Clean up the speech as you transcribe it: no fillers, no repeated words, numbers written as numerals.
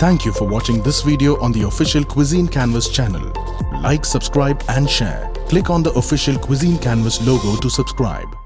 Thank you for watching this video on the official Cuisine Canvas channel. Like, subscribe and share. Click on the official Cuisine Canvas logo to subscribe.